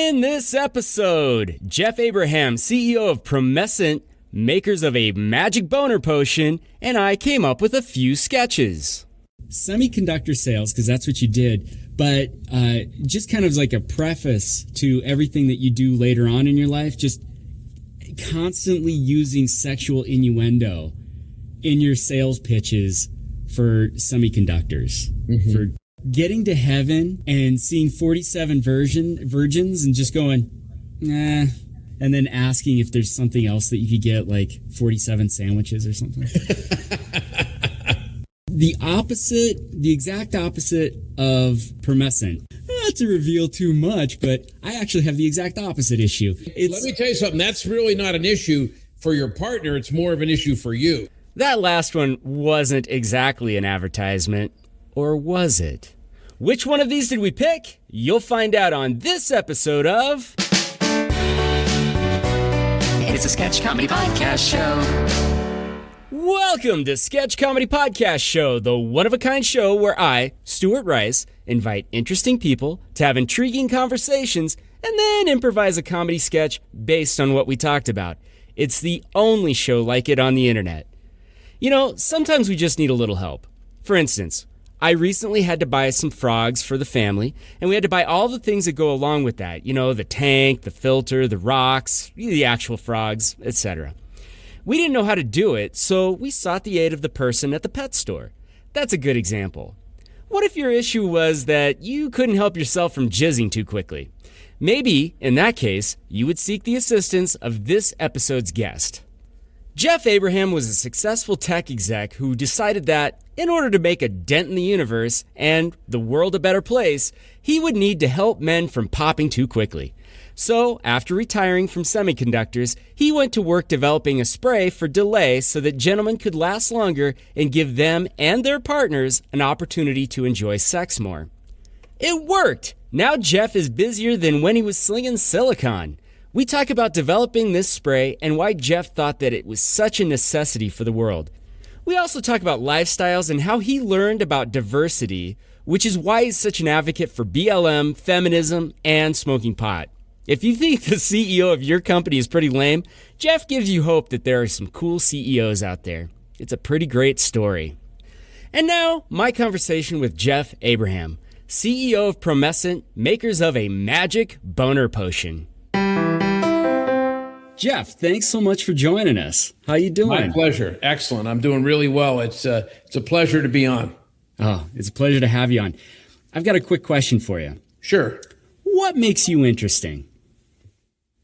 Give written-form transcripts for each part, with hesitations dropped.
In this episode, Jeff Abraham, CEO of Promescent, makers of a magic boner potion, and I came up with a few sketches. Semiconductor sales, because that's what you did, but just kind of like a preface to everything that you do later on in your life, just constantly using sexual innuendo in your sales pitches for semiconductors, for getting to heaven and seeing 47 virgins and just going, nah, and then asking if there's something else that you could get, like 47 sandwiches or something. The exact opposite of Promescent. Not to reveal too much, but I actually have the exact opposite issue. Let me tell you something. That's really not an issue for your partner. It's more of an issue for you. That last one wasn't exactly an advertisement. Or was it? Which one of these did we pick? You'll find out on this episode of... It's a sketch comedy podcast show. Welcome to Sketch Comedy Podcast Show, the one-of-a-kind show where I, Stuart Rice, invite interesting people to have intriguing conversations and then improvise a comedy sketch based on what we talked about. It's the only show like it on the internet. You know, sometimes we just need a little help. For instance, I recently had to buy some frogs for the family, and we had to buy all the things that go along with that. You know, the tank, the filter, the rocks, the actual frogs, etc. We didn't know how to do it, so we sought the aid of the person at the pet store. That's a good example. What if your issue was that you couldn't help yourself from jizzing too quickly? Maybe, in that case, you would seek the assistance of this episode's guest. Jeff Abraham was a successful tech exec who decided that, in order to make a dent in the universe and the world a better place, he would need to help men from popping too quickly. So, after retiring from semiconductors, he went to work developing a spray for delay so that gentlemen could last longer and give them and their partners an opportunity to enjoy sex more. It worked! Now Jeff is busier than when he was slinging silicone. We talk about developing this spray and why Jeff thought that it was such a necessity for the world. We also talk about lifestyles and how he learned about diversity, which is why he's such an advocate for BLM, feminism, and smoking pot. If you think the CEO of your company is pretty lame, Jeff gives you hope that there are some cool CEOs out there. It's a pretty great story. And now, my conversation with Jeff Abraham, CEO of Promescent, makers of a magic boner potion. Jeff, thanks so much for joining us. How you doing? My pleasure. Excellent. I'm doing really well. It's a pleasure to be on. Oh, it's a pleasure to have you on. I've got a quick question for you. Sure. What makes you interesting?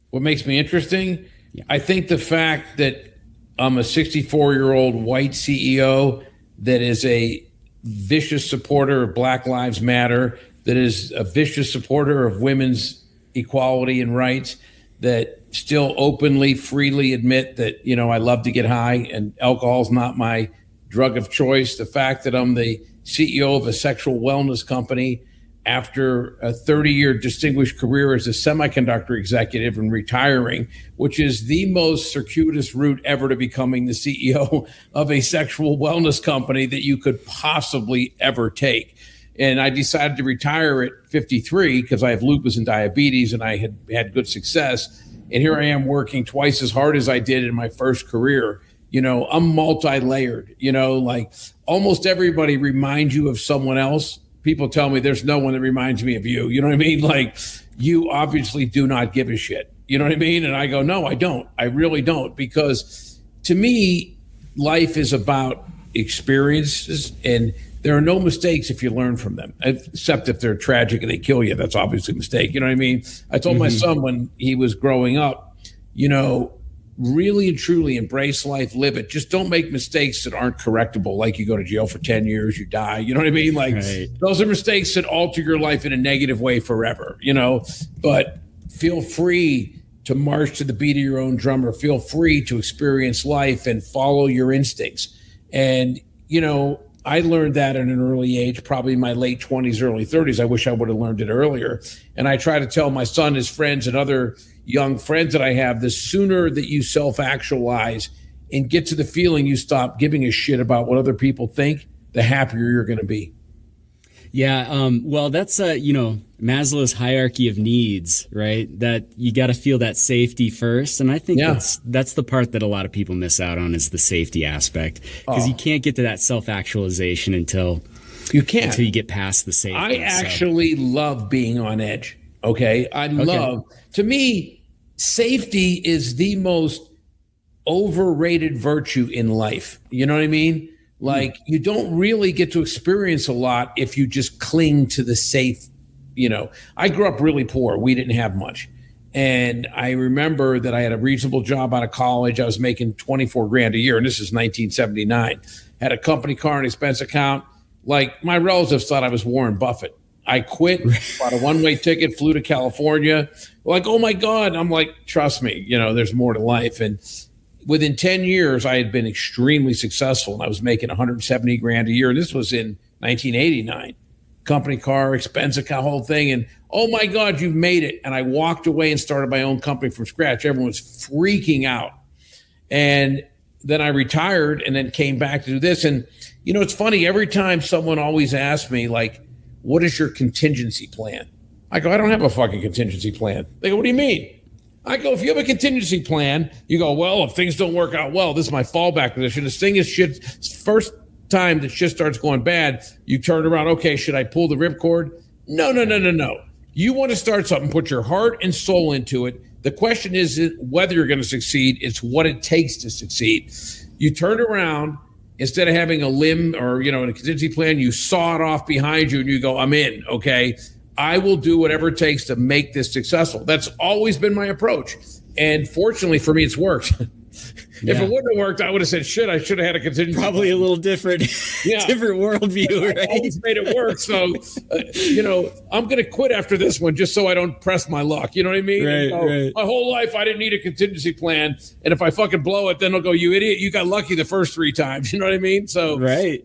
What makes me interesting? Yeah. I think the fact that I'm a 64-year-old white CEO that is a vicious supporter of Black Lives Matter, that is a vicious supporter of women's equality and rights, that still openly, freely admit that, you know, I love to get high and alcohol's not my drug of choice. The fact that I'm the CEO of a sexual wellness company after a 30-year distinguished career as a semiconductor executive and retiring, which is the most circuitous route ever to becoming the CEO of a sexual wellness company that you could possibly ever take. And I decided to retire at 53 because I have lupus and diabetes and I had good success. And here I am working twice as hard as I did in my first career. You know, I'm multi-layered, you know, like almost everybody reminds you of someone else. People tell me there's no one that reminds me of you. You know what I mean? Like, you obviously do not give a shit. You know what I mean? And I go, no, I don't. I really don't. Because to me, life is about experiences, and there are no mistakes if you learn from them, except if they're tragic and they kill you. That's obviously a mistake. You know what I mean? I told my son when he was growing up, you know, really and truly embrace life, live it. Just don't make mistakes that aren't correctable. Like you go to jail for 10 years, you die. You know what I mean? Like Those are mistakes that alter your life in a negative way forever, you know, but feel free to march to the beat of your own drummer. Feel free to experience life and follow your instincts. And, you know, I learned that at an early age, probably in my late 20s, early 30s. I wish I would have learned it earlier. And I try to tell my son, his friends, and other young friends that I have, the sooner that you self-actualize and get to the feeling you stop giving a shit about what other people think, the happier you're going to be. Yeah. Well, that's, Maslow's hierarchy of needs, right? That you got to feel that safety first. And I think that's the part that a lot of people miss out on is the safety aspect, because you can't get to that self-actualization until you get past the safety. I actually love being on edge. Okay. To me, safety is the most overrated virtue in life. You know what I mean? Like, you don't really get to experience a lot if you just cling to the safe. I grew up really poor. We didn't have much. And I remember that I had a reasonable job out of college. I was making 24 grand a year. And this is 1979. Had a company car and expense account. Like, my relatives thought I was Warren Buffett. I quit, bought a one-way ticket, flew to California. Like, oh my God. I'm like, trust me, there's more to life. And within 10 years, I had been extremely successful, and I was making 170 grand a year. And this was in 1989. Company car, expense account, whole thing. And oh my God, you've made it. And I walked away and started my own company from scratch. Everyone was freaking out. And then I retired and then came back to do this. And, it's funny. Every time someone always asks me, like, what is your contingency plan? I go, I don't have a fucking contingency plan. They go, what do you mean? I go, if you have a contingency plan, you go, well, if things don't work out well, this is my fallback position. This thing is shit. First time that shit starts going bad, you turn around. Okay, should I pull the ripcord? No. You want to start something, put your heart and soul into it. The question isn't whether you're going to succeed. It's what it takes to succeed. You turn around, instead of having a limb or, a contingency plan, you saw it off behind you and you go, I'm in. Okay. I will do whatever it takes to make this successful. That's always been my approach. And fortunately for me, it's worked. If it wouldn't have worked, I would have said, shit, I should have had a contingency. Probably a little different, different worldview, right? I always made it work. So, I'm going to quit after this one just so I don't press my luck. You know what I mean? Right. My whole life, I didn't need a contingency plan. And if I fucking blow it, then they'll go, you idiot, you got lucky the first 3 times. You know what I mean? So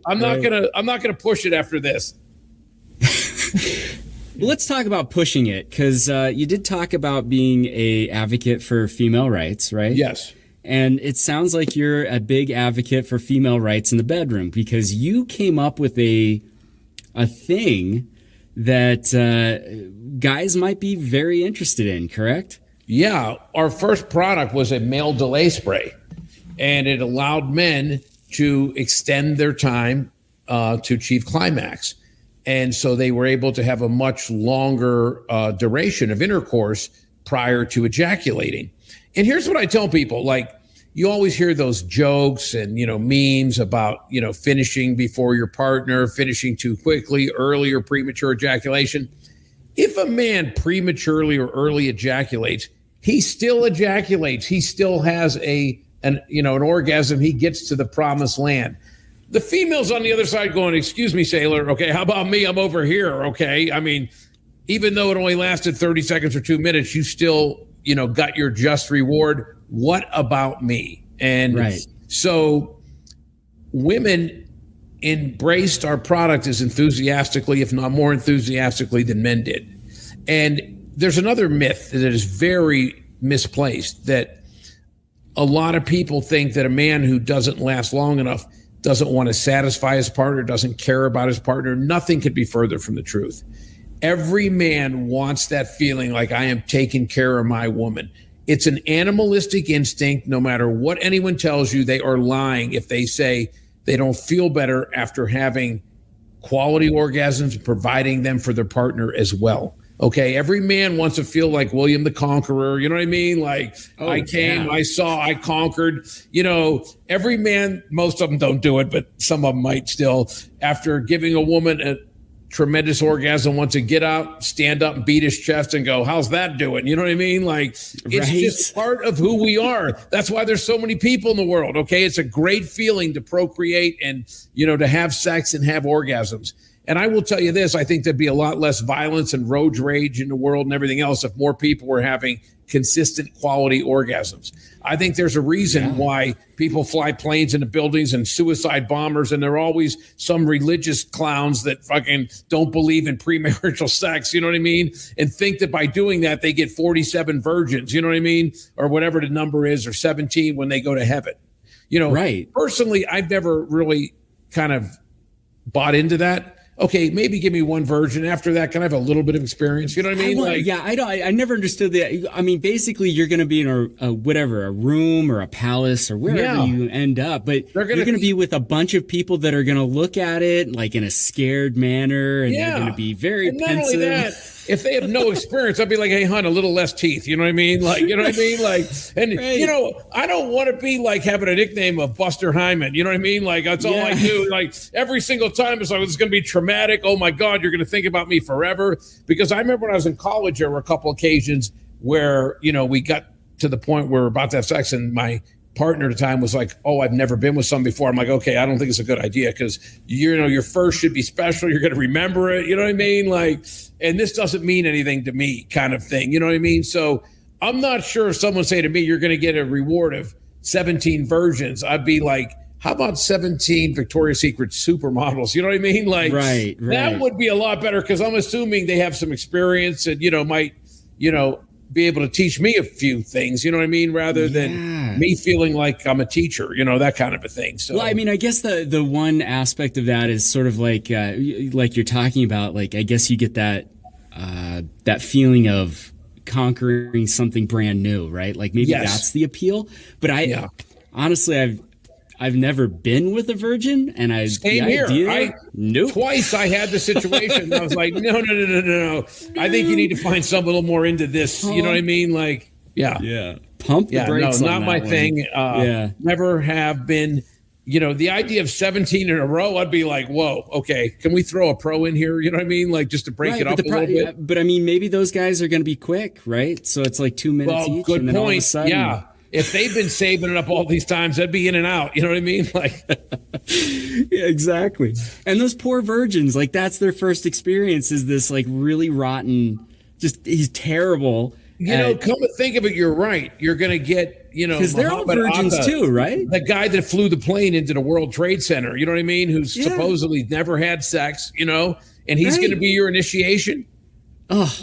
I'm not going to push it after this. Well, let's talk about pushing it, because you did talk about being a advocate for female rights, right? Yes. And it sounds like you're a big advocate for female rights in the bedroom, because you came up with a thing that guys might be very interested in, correct? Yeah. Our first product was a male delay spray, and it allowed men to extend their time to achieve climax. And so they were able to have a much longer duration of intercourse prior to ejaculating. And here's what I tell people, like, you always hear those jokes and, memes about, finishing before your partner, finishing too quickly, early or premature ejaculation. If a man prematurely or early ejaculates, he still ejaculates. He still has an orgasm. He gets to the promised land. The female's on the other side going, excuse me, sailor. Okay, how about me? I'm over here. Okay. I mean, even though it only lasted 30 seconds or 2 minutes, you still, got your just reward. What about me? And so women embraced our product as enthusiastically, if not more enthusiastically than men did. And there's another myth that is very misplaced, that a lot of people think that a man who doesn't last long enough doesn't want to satisfy his partner, doesn't care about his partner. Nothing could be further from the truth. Every man wants that feeling like, I am taking care of my woman. It's an animalistic instinct. No matter what anyone tells you, they are lying if they say they don't feel better after having quality orgasms and providing them for their partner as well. Okay, every man wants to feel like William the Conqueror. You know what I mean? Like, I came, I saw, I conquered. Every man, most of them don't do it, but some of them might still. After giving a woman a tremendous orgasm, wants to get out, stand up and beat his chest and go, how's that doing? You know what I mean? Like, it's just part of who we are. That's why there's so many people in the world. Okay, it's a great feeling to procreate and, to have sex and have orgasms. And I will tell you this, I think there'd be a lot less violence and road rage in the world and everything else if more people were having consistent quality orgasms. I think there's a reason why people fly planes into buildings and suicide bombers, and there are always some religious clowns that fucking don't believe in premarital sex, you know what I mean? And think that by doing that, they get 47 virgins, you know what I mean? Or whatever the number is, or 17 when they go to heaven. Personally, I've never really kind of bought into that. okay, maybe give me one version. After that, can I have a little bit of experience? You know what I mean? I never understood that. I mean, basically, you're going to be in a room or a palace or wherever you end up, but you're going to be with a bunch of people that are going to look at it like in a scared manner, and they're going to be very pensive. Not only that, if they have no experience, I'd be like, hey, hon, a little less teeth. You know what I mean? Like, you know what I mean? Like, and I don't want to be like having a nickname of Buster Hyman. You know what I mean? Like, that's all I do. Like, every single time it's like, it's going to be traumatic. Oh my God, you're going to think about me forever. Because I remember when I was in college, there were a couple occasions where, we got to the point where we're about to have sex, and my partner at the time was like, oh, I've never been with someone before. I'm like, okay, I don't think it's a good idea, because your first should be special. You're going to remember it. You know what I mean? Like, and this doesn't mean anything to me, kind of thing. You know what I mean? So I'm not sure if someone say to me, you're going to get a reward of 17 versions. I'd be like, how about 17 Victoria's Secret supermodels? You know what I mean? Like, right. That would be a lot better, because I'm assuming they have some experience and, might, be able to teach me a few things, you know what I mean? Rather than me feeling like I'm a teacher, that kind of a thing. So, well, I mean, I guess the one aspect of that is sort of like you're talking about, like, I guess you get that feeling of conquering something brand new, right? Like maybe that's the appeal. But honestly, I've never been with a virgin, and Same here. Nope. Twice I had the situation. I was like, no. I think you need to find someone a little more into this. You know what I mean? Like, pump the brakes. No, not my thing. Never have been. The idea of 17 in a row, I'd be like, whoa, okay, can we throw a pro in here? You know what I mean? Like, just to break it up a little bit. But I mean, maybe those guys are going to be quick, right? So it's like 2 minutes each. Good and then point. All of a sudden, if they've been saving it up all these times, they'd be in and out. You know what I mean? Like, yeah, exactly. And those poor virgins, like, that's their first experience, is this like really rotten, he's terrible. Come to think of it, you're right. You're going to get, because they're all virgins too, right? The guy that flew the plane into the World Trade Center, you know what I mean? Who's supposedly never had sex, and he's going to be your initiation. Oh,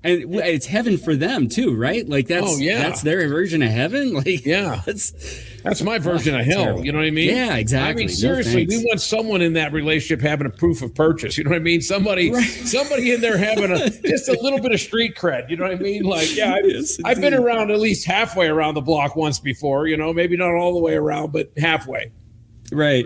and it's heaven for them too, right? Like that's their version of heaven. Like, that's my version of hell. Terrible. You know what I mean? Yeah, exactly. I mean, seriously, we want someone in that relationship having a proof of purchase. You know what I mean? Somebody in there having just a little bit of street cred. You know what I mean? Like, I've been around at least halfway around the block once before. Maybe not all the way around, but halfway. Right.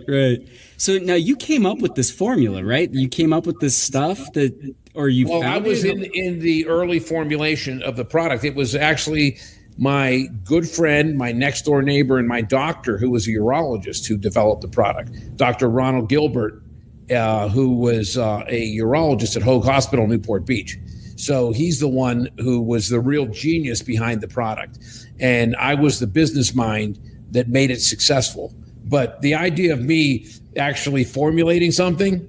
So now you came up with this formula, right? You came up with this stuff found I was in the early formulation of the product. It was actually my good friend, my next door neighbor, and my doctor, who was a urologist, who developed the product. Dr. Ronald Gilbert, who was a urologist at Hoag Hospital, Newport Beach. So he's the one who was the real genius behind the product. And I was the business mind that made it successful. But the idea of me actually formulating something,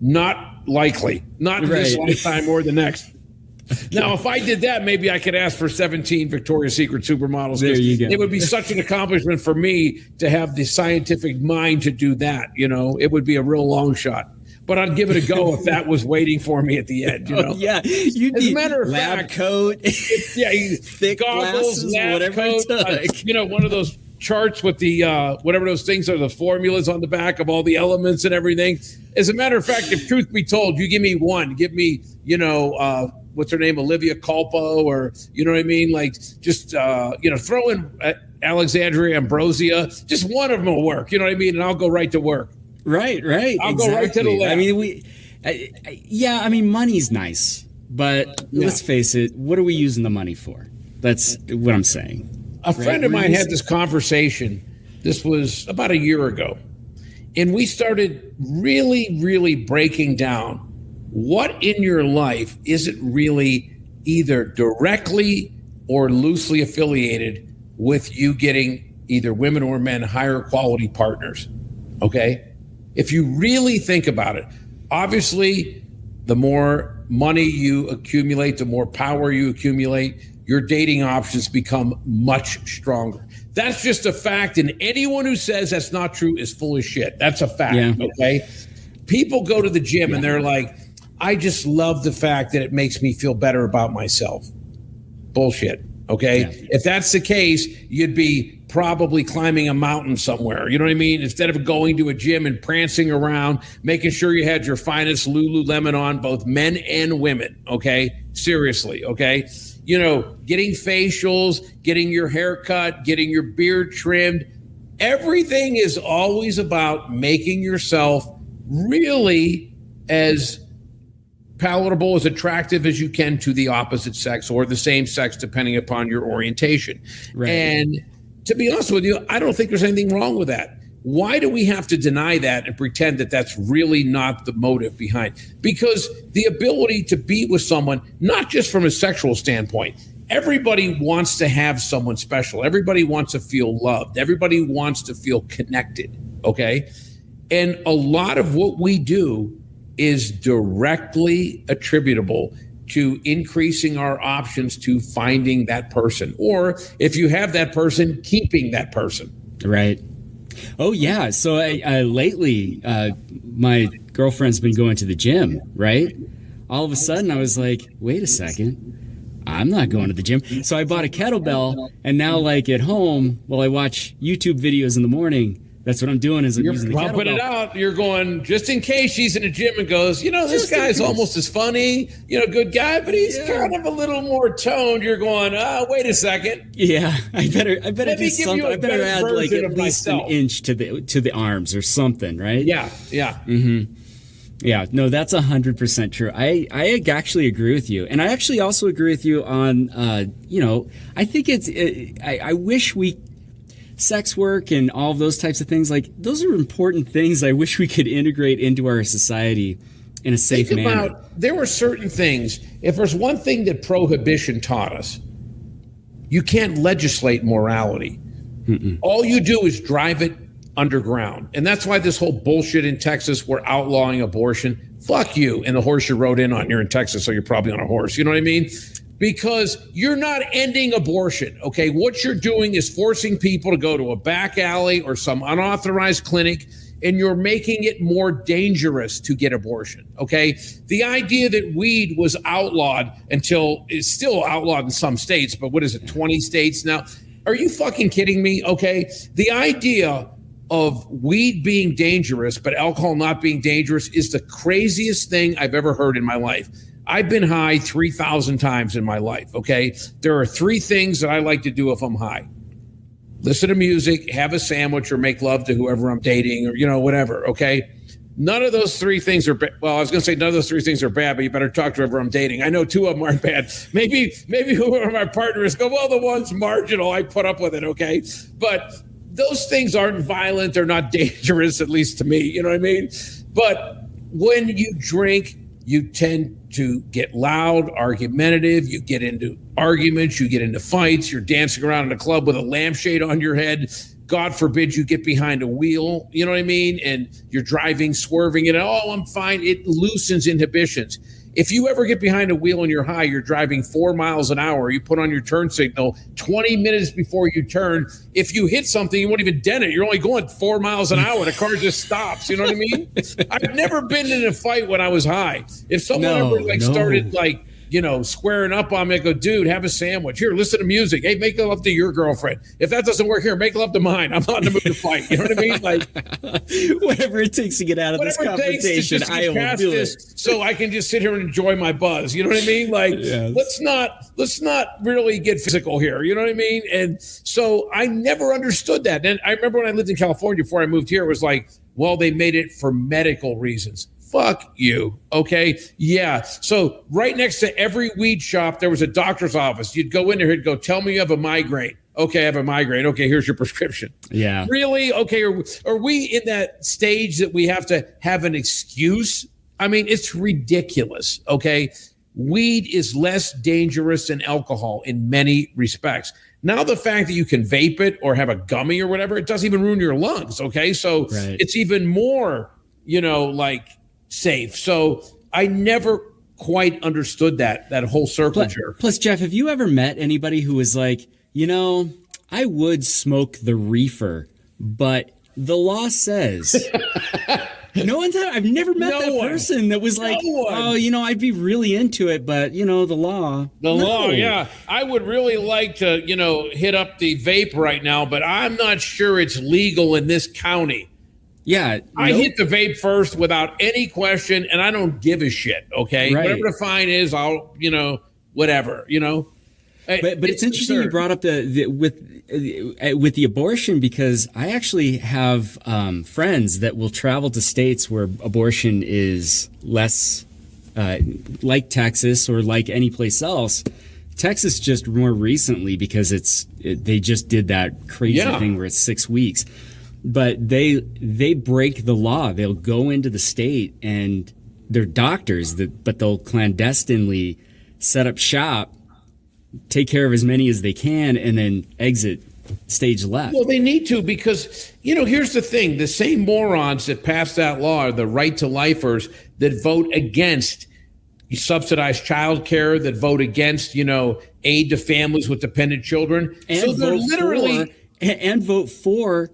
not likely, not in this lifetime or the next. Now, if I did that, maybe I could ask for 17 Victoria's Secret supermodels. There you go. It would be such an accomplishment for me to have the scientific mind to do that. It would be a real long shot. But I'd give it a go if that was waiting for me at the end. You'd As be a matter of lab fact, coat, thick goggles, lab whatever coat, it took. one of those charts with the whatever those things are, the formulas on the back of all the elements and everything. As a matter of fact, if truth be told, you give me one, what's her name, Olivia Culpo, or you know what I mean, like just throw in Alexandria Ambrosia, just one of them will work, you know what I mean, and I'll go right to work. Right. I'll go right to the left. I mean, money's nice, but let's face it, what are we using the money for? That's what I'm saying. A friend of mine had this conversation. This was about a year ago. And we started really, really breaking down what in your life isn't really either directly or loosely affiliated with you getting either women or men higher quality partners. Okay? If you really think about it, obviously, the more money you accumulate, the more power you accumulate, your dating options become much stronger. That's just a fact. And anyone who says that's not true is full of shit. That's a fact. Okay. People go to the gym and they're like, I just love the fact that it makes me feel better about myself. Bullshit. Okay. If that's the case, you'd be probably climbing a mountain somewhere. You know what I mean? Instead of going to a gym and prancing around, making sure you had your finest Lululemon on, both men and women. Okay. Seriously. Okay. You know, getting facials, getting your hair cut, getting your beard trimmed. Everything is always about making yourself really as palatable, as attractive as you can to the opposite sex or the same sex, depending upon your orientation. Right. And to be honest with you, I don't think there's anything wrong with that. Why do we have to deny that and pretend that that's really not the motive behind? Because the ability to be with someone, not just from a sexual standpoint, everybody wants to have someone special. Everybody wants to feel loved. Everybody wants to feel connected, okay? And a lot of what we do is directly attributable to increasing our options to finding that person. Or if you have that person, keeping that person. Right. Oh, yeah. So I lately, my girlfriend's been going to the gym, right? All of a sudden, I was like, wait a second. I'm not going to the gym. So I bought a kettlebell, and now, like, at home, while I watch YouTube videos in the morning, that's what I'm doing is I'm using the kettlebell. Pumping it out. You're going, just in case she's in a gym and goes, you know, this guy's almost as funny, you know, good guy, but he's kind of a little more toned. You're going, wait a second. Yeah, I better do something. I better add like at least an inch to the arms or something, right? Yeah. Mm-hmm. Yeah, no, that's 100% true. I actually agree with you. And I actually also agree with you on, I think I wish sex work and all of those types of things, like those are important things I wish we could integrate into our society in a safe manner. There were certain things, if there's one thing that prohibition taught us, you can't legislate morality. Mm-mm. All you do is drive it underground. And that's why this whole bullshit in Texas, we're outlawing abortion. Fuck you. And the horse you rode in on, you're in Texas, so you're probably on a horse. You know what I mean? Because you're not ending abortion, okay? What you're doing is forcing people to go to a back alley or some unauthorized clinic, and you're making it more dangerous to get abortion, okay? The idea that weed was outlawed it's still outlawed in some states, but what is it, 20 states now? Are you fucking kidding me, okay? The idea of weed being dangerous, but alcohol not being dangerous is the craziest thing I've ever heard in my life. I've been high 3,000 times in my life, okay? There are 3 things that I like to do if I'm high. Listen to music, have a sandwich, or make love to whoever I'm dating, or, you know, whatever, okay? None of those 3 things are well, I was going to say none of those 3 things are bad, but you better talk to whoever I'm dating. I know 2 of them aren't bad. Maybe whoever my partner is, go, well, the one's marginal, I put up with it, okay? But those things aren't violent, they're not dangerous, at least to me, you know what I mean? But when you drink, you tend to get loud, argumentative, you get into arguments, you get into fights, you're dancing around in a club with a lampshade on your head. God forbid you get behind a wheel, you know what I mean? And you're driving, swerving, and I'm fine. It loosens inhibitions. If you ever get behind a wheel and you're high, you're driving 4 miles an hour, you put on your turn signal 20 minutes before you turn. If you hit something, you won't even dent it. You're only going 4 miles an hour. The car just stops. You know what I mean? I've never been in a fight when I was high. If someone started squaring up on me, I go, dude, have a sandwich. Here, listen to music. Hey, make love to your girlfriend. If that doesn't work, here, make love to mine. I'm not in the mood to fight. You know what I mean? Like, whatever it takes to get out of this confrontation, I will do it. So I can just sit here and enjoy my buzz. You know what I mean? Like, yes. let's not really get physical here. You know what I mean? And so I never understood that. And I remember when I lived in California before I moved here, it was like, well, they made it for medical reasons. Fuck you. Okay. Yeah. So right next to every weed shop, there was a doctor's office. You'd go in there, he'd go, tell me you have a migraine. Okay. I have a migraine. Okay. Here's your prescription. Yeah. Really? Okay. Are we in that stage that we have to have an excuse? I mean, it's ridiculous. Okay. Weed is less dangerous than alcohol in many respects. Now, the fact that you can vape it or have a gummy or whatever, it doesn't even ruin your lungs. Okay. So It's even more, safe. So I never quite understood that whole circle jerk. Plus, Jeff, have you ever met anybody who was like, I would smoke the reefer, but the law says. No one's I've never met No that one. person that was like, one. oh, I'd be really into it, but the law. The No. law, yeah. I would really like to, hit up the vape right now, but I'm not sure it's legal in this county. Yeah. I nope. hit the vape first without any question, and I don't give a shit, okay? Right. Whatever the fine is, I'll, whatever, But it's interesting you brought up with the abortion, because I actually have friends that will travel to states where abortion is less like Texas or like any place else. Texas just more recently, because they just did that crazy thing where it's 6 weeks. But they break the law. They'll go into the state and they're doctors, but they'll clandestinely set up shop, take care of as many as they can, and then exit stage left. Well, they need to, because, here's the thing. The same morons that passed that law are the right to lifers that vote against subsidized child care, that vote against, aid to families with dependent children. And so they're literally... vote for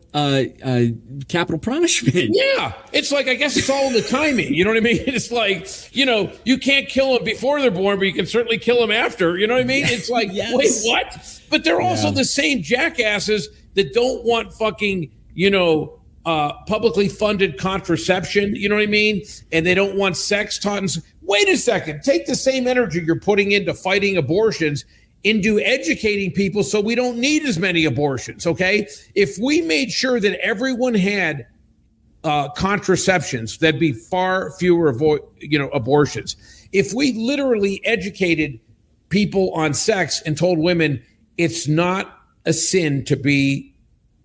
capital punishment. Yeah. It's like, I guess it's all in the timing. You know what I mean? It's like, you can't kill them before they're born, but you can certainly kill them after. You know what I mean? It's like, Yes. Wait, what? But they're also the same jackasses that don't want fucking, publicly funded contraception. You know what I mean? And they don't want sex taught. Wait a second. Take the same energy you're putting into fighting abortions into educating people so we don't need as many abortions, okay? If we made sure that everyone had contraceptions, that'd be far fewer abortions. If we literally educated people on sex and told women it's not a sin to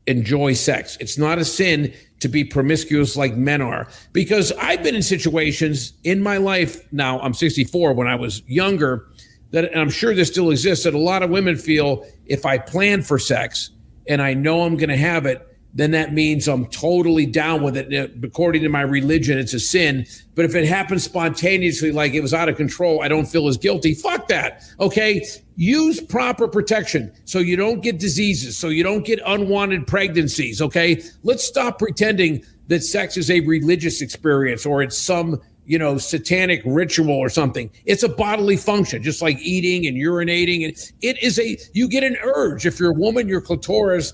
enjoy sex. It's not a sin to be promiscuous like men are. Because I've been in situations in my life, now I'm 64, when I was younger, and I'm sure this still exists, that a lot of women feel if I plan for sex and I know I'm going to have it, then that means I'm totally down with it. According to my religion, it's a sin. But if it happens spontaneously, like it was out of control, I don't feel as guilty. Fuck that. Okay. Use proper protection so you don't get diseases, so you don't get unwanted pregnancies. Okay. Let's stop pretending that sex is a religious experience or it's some satanic ritual or something. It's a bodily function, just like eating and urinating. And you get an urge. If you're a woman, your clitoris,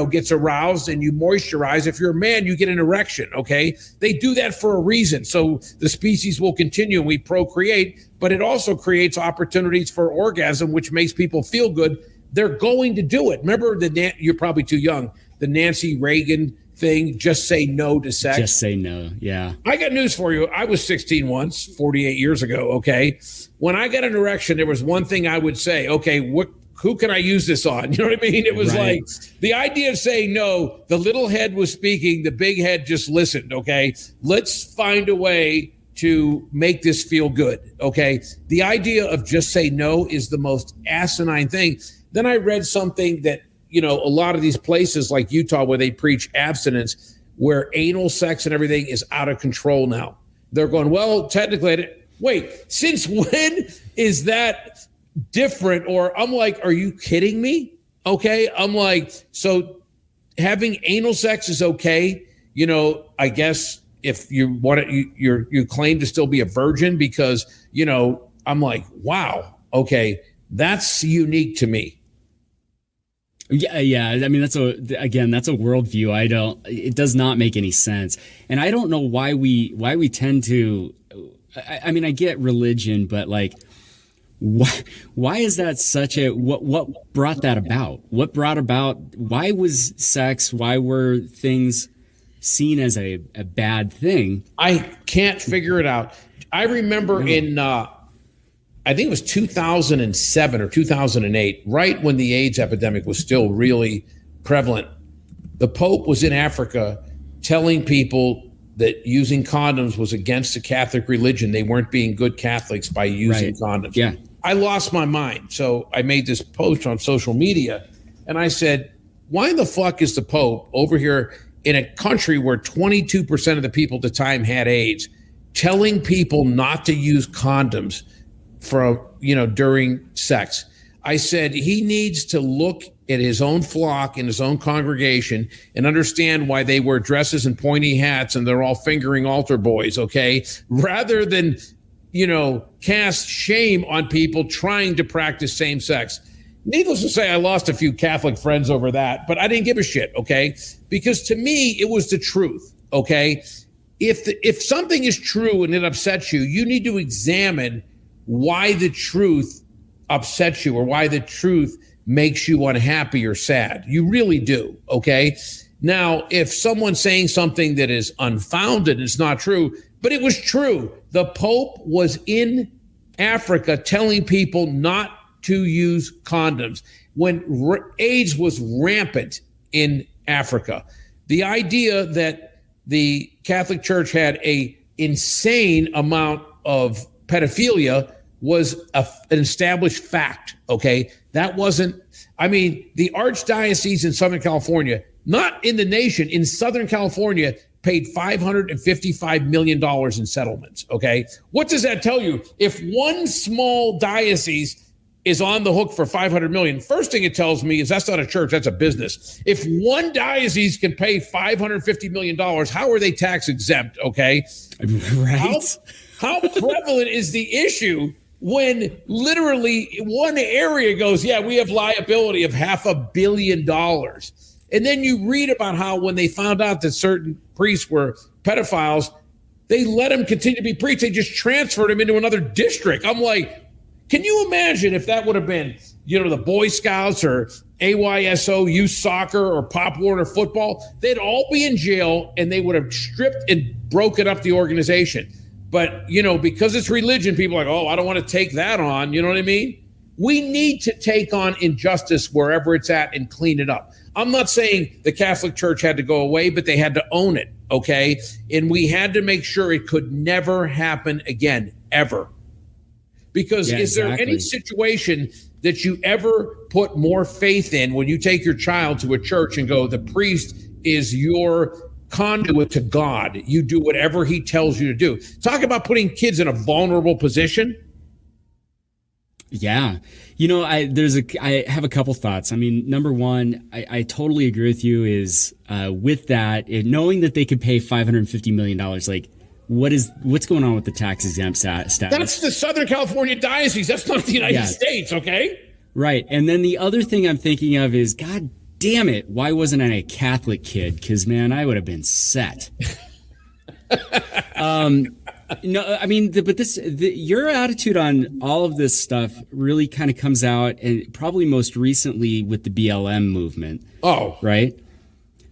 gets aroused and you moisturize. If you're a man, you get an erection. Okay. They do that for a reason. So the species will continue and we procreate, but it also creates opportunities for orgasm, which makes people feel good. They're going to do it. Remember you're probably too young, the Nancy Reagan thing, just say no to sex. Just say no. Yeah. I got news for you. I was 16 once, 48 years ago. Okay. When I got an erection, there was one thing I would say, okay, who can I use this on? You know what I mean? It was like the idea of saying no, the little head was speaking, the big head just listened. Okay. Let's find a way to make this feel good. Okay. The idea of just say no is the most asinine thing. Then I read something that, a lot of these places like Utah where they preach abstinence, where anal sex and everything is out of control now. They're going, well, technically, wait, since when is that different? Or I'm like, are you kidding me? Okay. I'm like, so having anal sex is okay. I guess if you want it, you claim to still be a virgin because, I'm like, wow, okay, that's unique to me. Yeah. I mean, that's a worldview. It does not make any sense. And I don't know why we tend to, I mean, I get religion, but like, why is that such what brought that about? Why was sex, why were things seen as a bad thing? I can't figure it out. I remember in, I think it was 2007 or 2008, right when the AIDS epidemic was still really prevalent. The Pope was in Africa telling people that using condoms was against the Catholic religion. They weren't being good Catholics by using condoms. Yeah. I lost my mind. So I made this post on social media and I said, why the fuck is the Pope over here in a country where 22% of the people at the time had AIDS telling people not to use condoms during sex? I said he needs to look at his own flock in his own congregation and understand why they wear dresses and pointy hats and they're all fingering altar boys, okay? Rather than, cast shame on people trying to practice same sex. Needless to say, I lost a few Catholic friends over that, but I didn't give a shit, okay? Because to me, it was the truth, okay? If something is true and it upsets you, you need to examine why the truth upsets you or why the truth makes you unhappy or sad. You really do, okay? Now, if someone's saying something that is unfounded, it's not true, but it was true. The Pope was in Africa telling people not to use condoms when AIDS was rampant in Africa. The idea that the Catholic Church had an insane amount of pedophilia was an established fact, okay? That wasn't, the Archdiocese in Southern California, not in the nation, in Southern California, paid $555 million in settlements, okay? What does that tell you? If one small diocese is on the hook for $500 million, first thing it tells me is that's not a church, that's a business. If one diocese can pay $550 million, how are they tax exempt, okay? Right. How prevalent is the issue when literally one area goes, yeah, we have liability of $500 million. And then you read about how when they found out that certain priests were pedophiles, they let them continue to be priests. They just transferred them into another district. I'm like, can you imagine if that would have been, the Boy Scouts or AYSO, youth soccer or Pop Warner football? They'd all be in jail and they would have stripped and broken up the organization. But, because it's religion, people are like, oh, I don't want to take that on. You know what I mean? We need to take on injustice wherever it's at and clean it up. I'm not saying the Catholic Church had to go away, but they had to own it, okay? And we had to make sure it could never happen again, ever. Because is there any situation that you ever put more faith in when you take your child to a church and go, the priest is your conduit to God. You do whatever he tells you to do. Talk about putting kids in a vulnerable position. Yeah. I have a couple thoughts. Number one, I totally agree with you is with that, knowing that they could pay $550 million, like what's going on with the tax exempt status? That's the Southern California diocese. That's not the United States. Okay. Right. And then the other thing I'm thinking of is, God damn it, why wasn't I a Catholic kid? Because, man, I would have been set. Your attitude on all of this stuff really kind of comes out, and probably most recently with the BLM movement. Oh, right.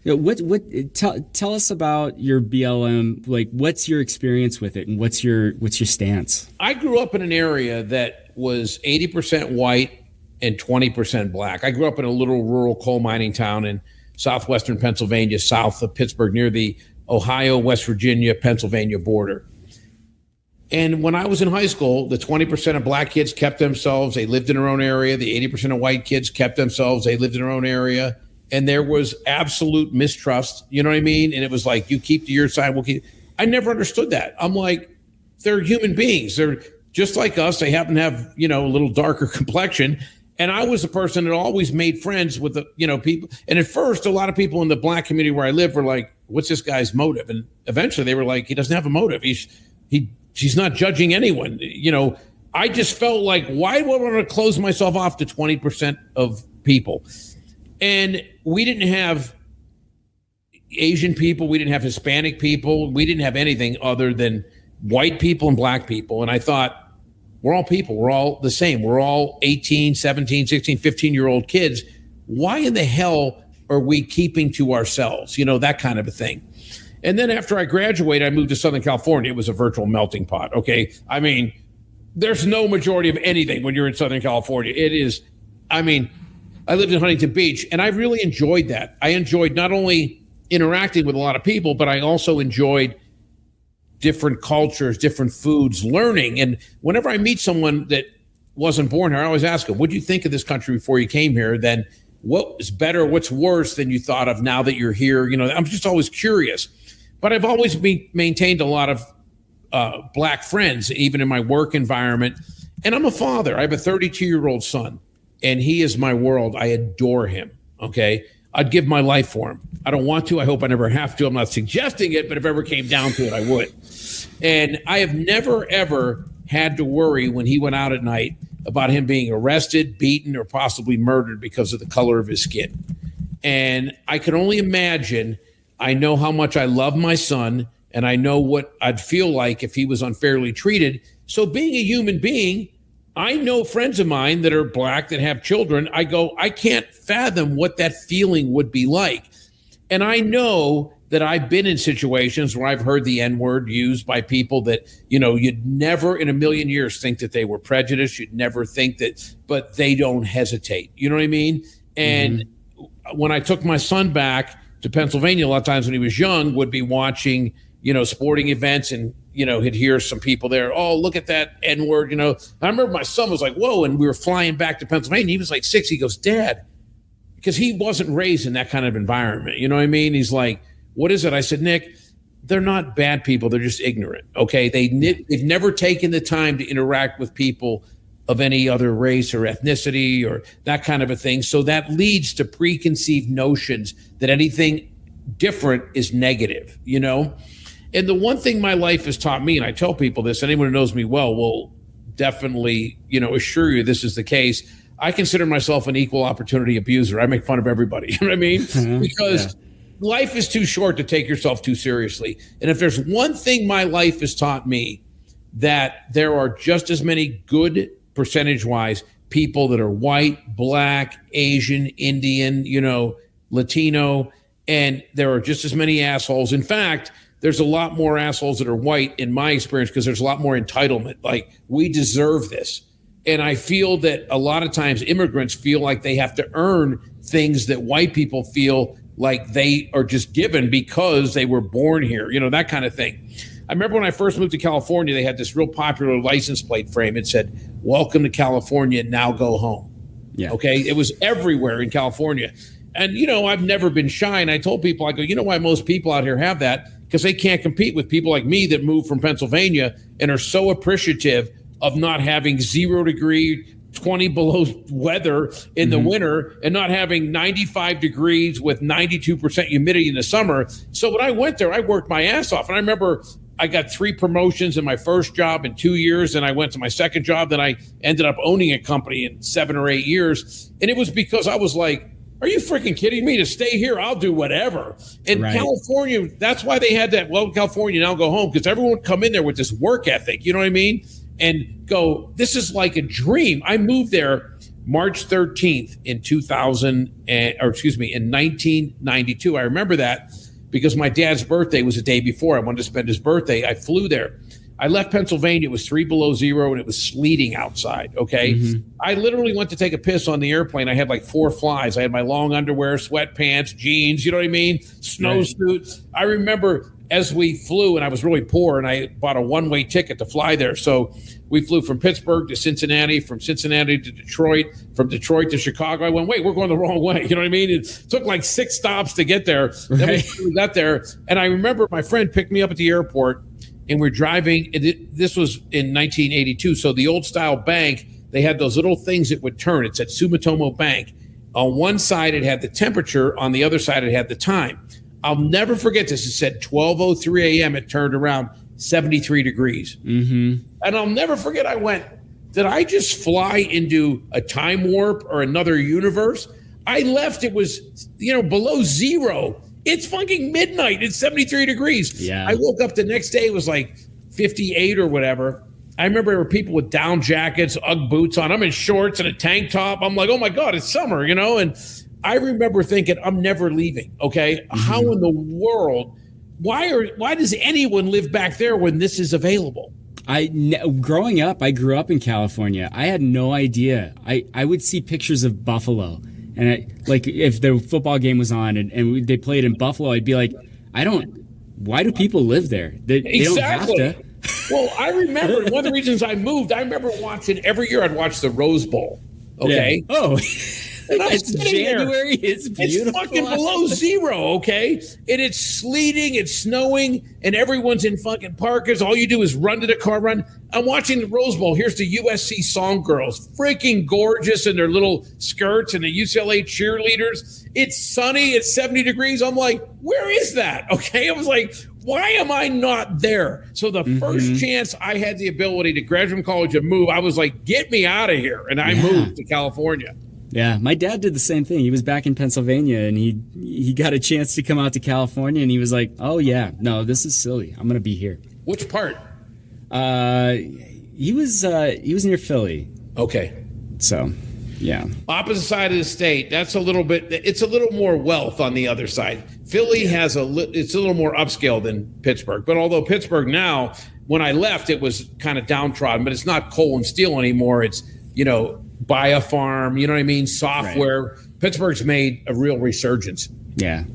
Tell us about your BLM. Like, what's your experience with it, and what's your stance? I grew up in an area that was 80% white and 20% black. I grew up in a little rural coal mining town in southwestern Pennsylvania, south of Pittsburgh, near the Ohio, West Virginia, Pennsylvania border. And when I was in high school, the 20% of black kids kept themselves. They lived in their own area. The 80% of white kids kept themselves. They lived in their own area. And there was absolute mistrust. You know what I mean? And it was like, you keep to your side. We'll keep. I never understood that. I'm like, they're human beings. They're just like us. They happen to have, a little darker complexion. And I was a person that always made friends with the, people. And at first, a lot of people in the black community where I live were like, what's this guy's motive? And eventually they were like, he doesn't have a motive. He's not judging anyone. I just felt like, why would I want to close myself off to 20% of people? And we didn't have Asian people. We didn't have Hispanic people. We didn't have anything other than white people and black people. And I thought, we're all people. We're all the same. We're all 18, 17, 16, 15-year-old kids. Why in the hell are we keeping to ourselves? That kind of a thing. And then after I graduated, I moved to Southern California. It was a virtual melting pot. Okay. There's no majority of anything when you're in Southern California. It is, I lived in Huntington Beach, and I really enjoyed that. I enjoyed not only interacting with a lot of people, but I also enjoyed different cultures, different foods, learning. And whenever I meet someone that wasn't born here, I always ask them, what do you think of this country before you came here? Then what is better, what's worse than you thought of now that you're here? I'm just always curious. But I've always maintained a lot of black friends, even in my work environment. And I'm a father. I have a 32-year-old son. and he is my world. I adore him. Okay. I'd give my life for him. I don't want to. I hope I never have to. I'm not suggesting it, but if it ever came down to it, I would. And I have never, ever had to worry when he went out at night about him being arrested, beaten, or possibly murdered because of the color of his skin. And I can only imagine, I know how much I love my son, and I know what I'd feel like if he was unfairly treated. So being a human being, I know friends of mine that are black that have children. I go, I can't fathom what that feeling would be like. And I know that I've been in situations where I've heard the N-word used by people that, you'd never in a million years think that they were prejudiced. You'd never think that, but they don't hesitate. You know what I mean? And when I took my son back to Pennsylvania, a lot of times when he was young, would be watching, sporting events, and, he'd hear some people there, oh, look at that N-word, I remember my son was like, whoa, and we were flying back to Pennsylvania. He was like 6. He goes, Dad, because he wasn't raised in that kind of environment. You know what I mean? He's like, what is it? I said, Nick, they're not bad people. They're just ignorant. Okay. They've never taken the time to interact with people of any other race or ethnicity or that kind of a thing. So that leads to preconceived notions that anything different is negative, And the one thing my life has taught me, and I tell people this, anyone who knows me well will definitely, assure you this is the case. I consider myself an equal opportunity abuser. I make fun of everybody. You know what I mean? Because life is too short to take yourself too seriously. And if there's one thing my life has taught me, that there are just as many good percentage-wise people that are white, black, Asian, Indian, Latino, and there are just as many assholes. In fact, there's a lot more assholes that are white in my experience because there's a lot more entitlement. Like, we deserve this. And I feel that a lot of times immigrants feel like they have to earn things that white people feel like they are just given because they were born here, that kind of thing. I remember when I first moved to California, they had this real popular license plate frame. It said, welcome to California, now go home. Yeah. Okay. It was everywhere in California. And, I've never been shy. And I told people, I go, you know why most people out here have that? Because they can't compete with people like me that moved from Pennsylvania and are so appreciative of not having 0 degree, 20 below weather in the winter and not having 95 degrees with 92% humidity in the summer. So when I went there, I worked my ass off. And I remember I got 3 promotions in my first job in 2 years. And I went to my second job. Then I ended up owning a company in 7 or 8 years. And it was because I was like, are you freaking kidding me? To stay here, I'll do whatever. In California, that's why they had that, California, now go home, because everyone would come in there with this work ethic. You know what I mean? And go, this is like a dream. I moved there March 13th in 1992. I remember that because my dad's birthday was the day before. I wanted to spend his birthday. I flew there. I left Pennsylvania. It was 3 below zero and it was sleeting outside. Okay. I literally went to take a piss on the airplane. I had like 4 flies. I had my long underwear, sweatpants, jeans, you know what I mean? Snowsuit. I remember as we flew, and I was really poor, and I bought a one-way ticket to fly there. So we flew from Pittsburgh to Cincinnati, from Cincinnati to Detroit, from Detroit to Chicago. I went, wait, we're going the wrong way. You know what I mean? It took like 6 stops to get there. Then we got there. And I remember my friend picked me up at the airport, and we're driving. This was in 1982. So the old style bank, they had those little things that would turn. It said Sumitomo Bank. On one side, it had the temperature. On the other side, it had the time. I'll never forget this. It said 12:03 a.m. It turned around 73 degrees. And I'll never forget, I went, did I just fly into a time warp or another universe? I left. It was, below zero. It's fucking midnight. It's 73 degrees. Yeah. I woke up the next day. It was like 58 or whatever. I remember there were people with down jackets, Ugg boots on. I'm in shorts and a tank top. I'm like, oh my God, it's summer, and I remember thinking, I'm never leaving. Okay. How in the world, why does anyone live back there when this is available? Growing up, I grew up in California. I had no idea. I would see pictures of Buffalo, and if the football game was on and they played in Buffalo, I'd be like, why do people live there? They don't have to. Well, I remember one of the reasons I moved, I remember watching every year. I'd watch the Rose Bowl. Okay. Yeah. Oh, And I'm It's sitting there. January. It's beautiful. It's fucking below zero, okay? And it's sleeting, it's snowing, and everyone's in fucking parkas. All you do is run to the car, run. I'm watching the Rose Bowl. Here's the USC Song Girls, freaking gorgeous in their little skirts, and the UCLA cheerleaders. It's sunny, it's 70 degrees. I'm like, where is that? Okay, I was like, why am I not there? So the first chance I had the ability to graduate from college and move, I was like, get me out of here. And I moved to California. Yeah, my dad did the same thing. He was back in Pennsylvania, and he got a chance to come out to California, and he was like, "Oh yeah, no, this is silly. I'm gonna be here." Which part? He was near Philly. Okay. So, yeah. Opposite side of the state. That's a little bit. It's a little more wealth on the other side. Philly has it's a little more upscale than Pittsburgh. But although Pittsburgh now, when I left, it was kind of downtrodden. But it's not coal and steel anymore. It's buy a farm, you know what I mean? Software. Right. Pittsburgh's made a real resurgence. Yeah.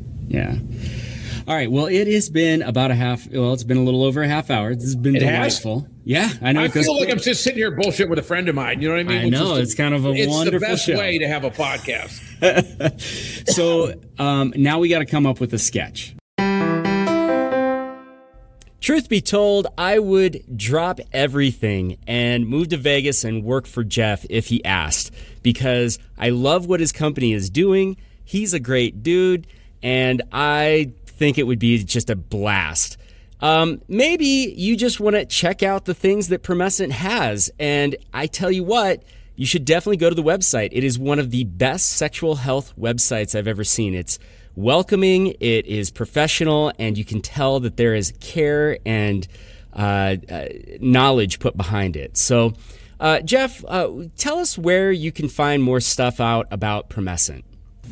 All right. Well, it has been it's been a little over a half hour. This has been delightful. Yeah, I know. I feel like I'm just sitting here bullshit with a friend of mine. You know what I mean? I know. It's kind of a wonderful show. It's the best way to have a podcast. So now we got to come up with a sketch. Truth be told, I would drop everything and move to Vegas and work for Jeff if he asked, because I love what his company is doing. He's a great dude, and I think it would be just a blast. Maybe you just want to check out the things that Promescent has, and I tell you what, you should definitely go to the website. It is one of the best sexual health websites I've ever seen. It's welcoming, it is professional, and you can tell that there is care and knowledge put behind it. So, Jeff, tell us where you can find more stuff out about Promescent.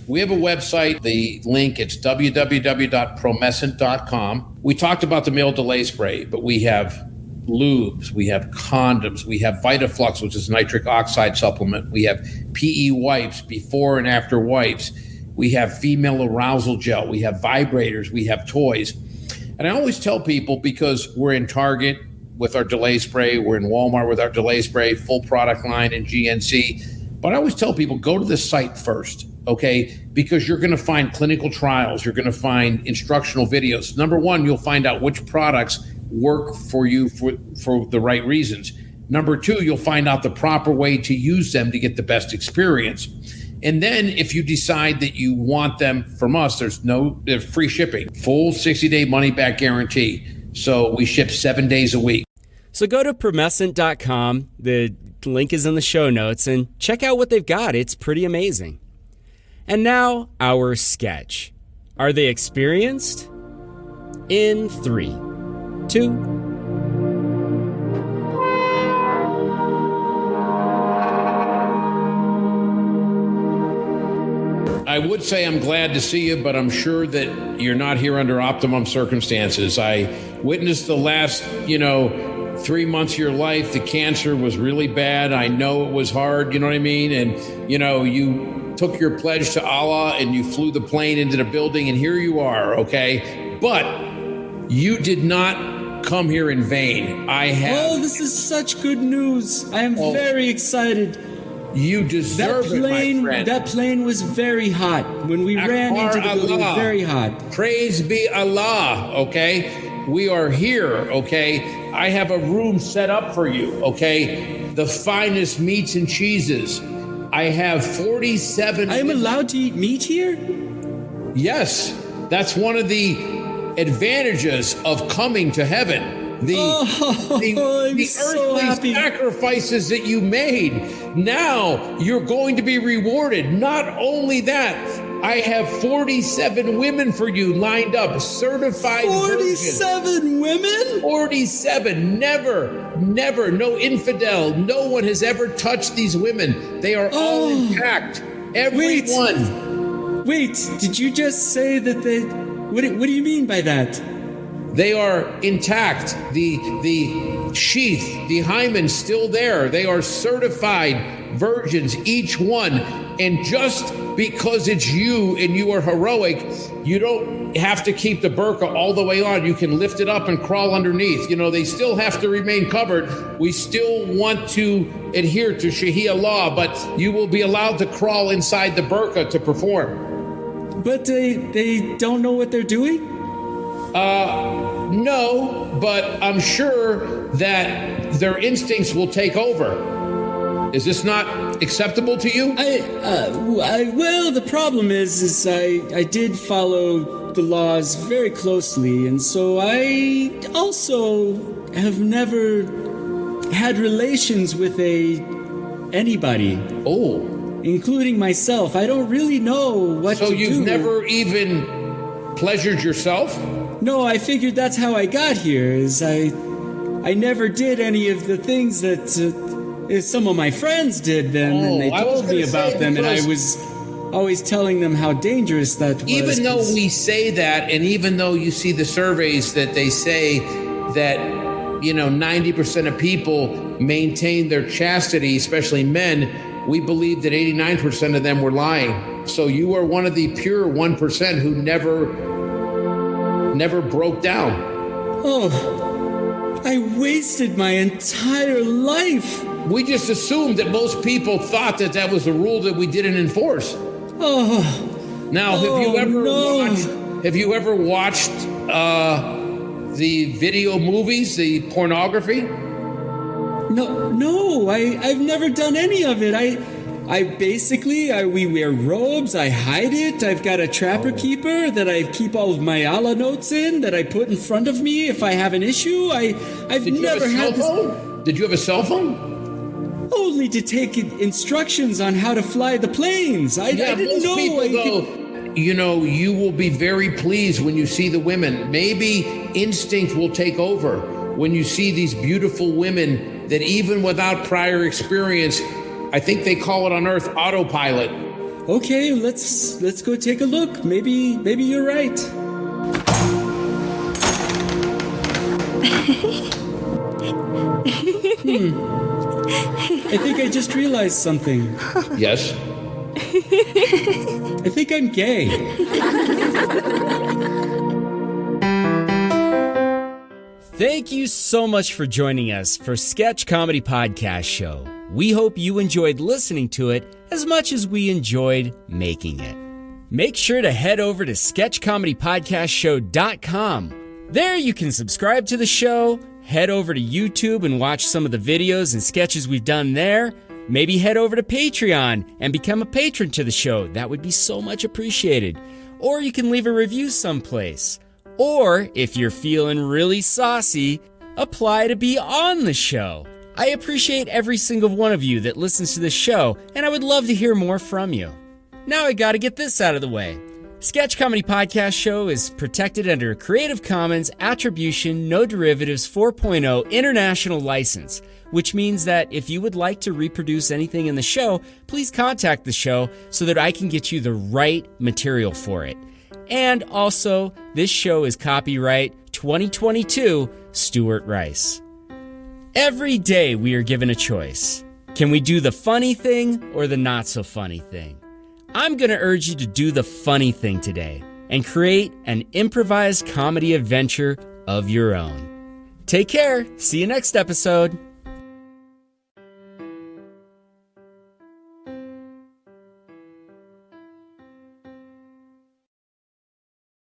We have a website, the link, it's www.promescent.com. We talked about the male delay spray, but we have lubes, we have condoms, we have VitaFlux, which is a nitric oxide supplement. We have PE wipes, before and after wipes. We have female arousal gel. We have vibrators. We have toys. And I always tell people, because we're in Target with our delay spray, we're in Walmart with our delay spray, full product line in GNC. But I always tell people, go to the site first, okay? Because you're going to find clinical trials. You're going to find instructional videos. Number one, you'll find out which products work for you for the right reasons. Number two, you'll find out the proper way to use them to get the best experience. And then if you decide that you want them from us, there's free shipping, full 60-day money-back guarantee. So we ship 7 days a week. So go to Promescent.com. The link is in the show notes, and check out what they've got. It's pretty amazing. And now, our sketch. Are they experienced? In 3, 2, I would say I'm glad to see you, but I'm sure that you're not here under optimum circumstances. I witnessed the last, 3 months of your life. The cancer was really bad. I know it was hard, you know what I mean? And, you took your pledge to Allah and you flew the plane into the building, and here you are, okay? But you did not come here in vain. Oh, this is such good news. I am very excited. You deserve it, my friend. That plane was very hot. When we ran into the building, it was very hot. Praise be Allah, okay? We are here, okay? I have a room set up for you, okay? The finest meats and cheeses. I have 47... I am allowed to eat meat here? Yes. That's one of the advantages of coming to heaven. The earthly sacrifices that you made. Now you're going to be rewarded. Not only that, I have 47 women for you lined up, certified 47 virgins. Women? 47. Never, no infidel. No one has ever touched these women. They are all intact. Everyone. Wait, did you just say that they... What do you mean by that? They are intact. The sheath, the hymen's still there. They are certified virgins, each one. And just because it's you and you are heroic, you don't have to keep the burqa all the way on. You can lift it up and crawl underneath. They still have to remain covered. We still want to adhere to Sharia law, but you will be allowed to crawl inside the burqa to perform. But they don't know what they're doing? No, but I'm sure that their instincts will take over. Is this not acceptable to you? Well, the problem is I did follow the laws very closely, and so I also have never had relations with anybody. Oh. Including myself. I don't really know what to do. So you've never even pleasured yourself? No, I figured that's how I got here, is I never did any of the things that some of my friends did then, and they told me about them, and I was always telling them how dangerous that was. Even though we say that, and even though you see the surveys that they say that, 90% of people maintain their chastity, especially men, we believe that 89% of them were lying. So you are one of the pure 1% who never broke down. Oh, I wasted my entire life. We just assumed that most people thought that was a rule that we didn't enforce. Oh. Now, have you ever watched the video movies, the pornography? No, I've never done any of it. We wear robes, I hide it, I've got a trapper keeper that I keep all of my Allah notes in, that I put in front of me if I have an issue. I've never had this. Did you have a cell phone? Only to take instructions on how to fly the planes. I didn't know. You will be very pleased when you see the women. Maybe instinct will take over when you see these beautiful women that even without prior experience, I think they call it on Earth autopilot. Okay, let's go take a look. Maybe you're right. I think I just realized something. Yes? I think I'm gay. Thank you so much for joining us for Sketch Comedy Podcast Show. We hope you enjoyed listening to it as much as we enjoyed making it. Make sure to head over to sketchcomedypodcastshow.com. There you can subscribe to the show, head over to YouTube and watch some of the videos and sketches we've done there. Maybe head over to Patreon and become a patron to the show. That would be so much appreciated. Or you can leave a review someplace. Or, if you're feeling really saucy, apply to be on the show. I appreciate every single one of you that listens to this show, and I would love to hear more from you. Now I gotta get this out of the way. Sketch Comedy Podcast Show is protected under a Creative Commons Attribution No Derivatives 4.0 International License, which means that if you would like to reproduce anything in the show, please contact the show so that I can get you the right material for it. And also, this show is copyright 2022 Stuart Rice. Every day we are given a choice. Can we do the funny thing or the not so funny thing? I'm going to urge you to do the funny thing today and create an improvised comedy adventure of your own. Take care. See you next episode.